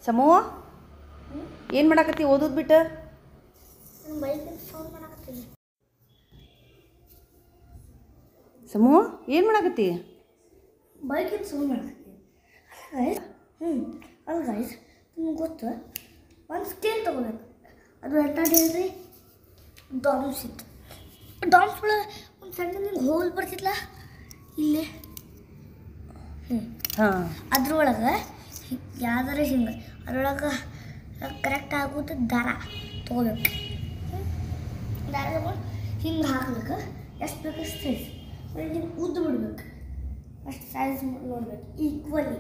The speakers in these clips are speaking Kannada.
ಸಮೂ ಏನು ಮಾಡಾಕತ್ತಿ ಓದೋದು ಬಿಟ್ಟು? ಸಮೂ ಏನು ಮಾಡಾಕತ್ತಿ? ಬೈಕಿನ ಸೌಂಡ್ ಮಾಡಾಕತ್ತಿ. ಅದು ಗೈಸ್ ನಿಮ್ಗೆ ಗೊತ್ತು, ಒಂದು ಸ್ಕೇಲ್ ತೊಗೋಬೇಕು. ಅದು ಎಂತ ಹೇಳ್ರಿ, ಡಾಮ್ಸ್ ಇತ್ತು. ಡಾಮ್ಸ್ ಒಳಗೆ ಒಂದು ಸಣ್ಣ ನಿಮ್ಗೆ ಹೋಲ್ ಬರ್ತಿತ್ತಲ್ಲ ಇಲ್ಲಿ, ಹಾಂ, ಅದ್ರೊಳಗೆ ಯಾವ್ದಾರ ಹಿಂಗೆ ಅದ್ರೊಳಗೆ ಕರೆಕ್ಟ್ ಆಗುತ್ತೆ ದಾರ ತೊಗೋಬೇಕು. ದಾರ ತೊಗೊಂಡು ಹಿಂಗೆ ಹಾಕ್ಲಿಕ್ಕೆ ಎಷ್ಟು ಬೇಕು ಸೈಜ್ ಹಿಂಗೆ ಉದ್ದು ಬಿಡ್ಬೇಕು. ಅಷ್ಟು ಸೈಜ್ ನೋಡ್ಬೇಕು ಈಕ್ವಲಿ.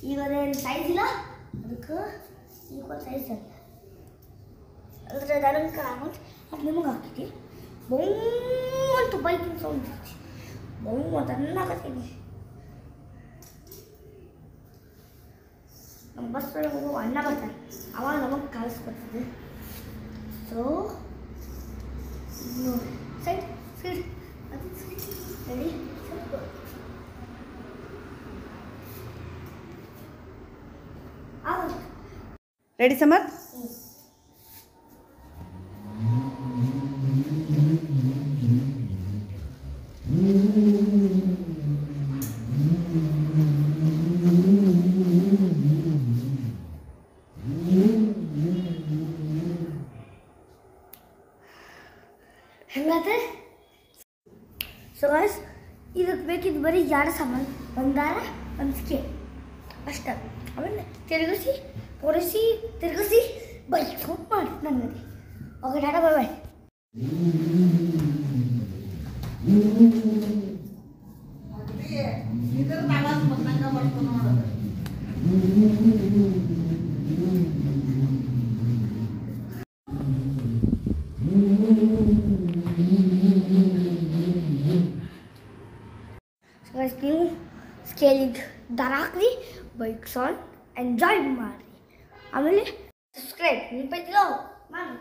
ಈಗ ಅದೇನು ಸೈಜ್ ಇಲ್ಲ, ಅದಕ್ಕೆ ಈಕ್ವಲ್ ಸೈಜ್ ಅಂತ ಅಂದರೆ ನನಗೆ ಆಗುತ್ತೆ. ಅದು ನಿಮಗೆ ಹಾಕ್ತೀವಿ ಬಹುಮಂಟು ಬೈಕಿನ ಸೌಂಡ್ ಬಹುಮಂತ ಅನ್ನಕತ್ತೀನಿ. ನಮ್ಮ ಬಸ್ ಒಳಗೆ ಹೋಗೋ ಅಣ್ಣ ಬರ್ತಾರೆ, ಅವಾಗ ನಮಗೆ ಕಳಿಸ್ಕೊಡ್ತದೆ. ಸೊ ನೋಡಿ ಸೈಡ್ ಅದು ರೆಡಿ. ರೆಡಿ ಸಮರ್ಥ್? ಹೆಂಗಾದ್ರೆ ಸೊ ಗೈಸ್, ಇದಕ್ಕೆ ಬೇಕಿದ್ದು ಬರೀ ಎರಡು ಸಾಮಾನು, ಒಂದು ದಾರ, ಒಂದು ಸ್ಕೇಲ್ ಅಷ್ಟೇ. ಆಮೇಲೆ ತಿರುಗಿಸಿ ಬೈಕ್ ಮಾಡಿ ನನಗೆ. ಓಕೆ, ಟಾಟಾ, ಬಾಯ್ ಬಾಯ್. ನೀವು ಸ್ಕೇಲಿಗೆ ದಾರ ಹಾಕ್ರಿ, ಬೈಕ್ ಸಾಂಗ್ ಎಂಜಾಯ್ ಮಾಡಿರಿ. ಆಮೇಲೆ ಸಬ್ಸ್ಕ್ರೈಬ್ ನೆನಪೈತಿಲ್ಲ ಮಾಡಿ.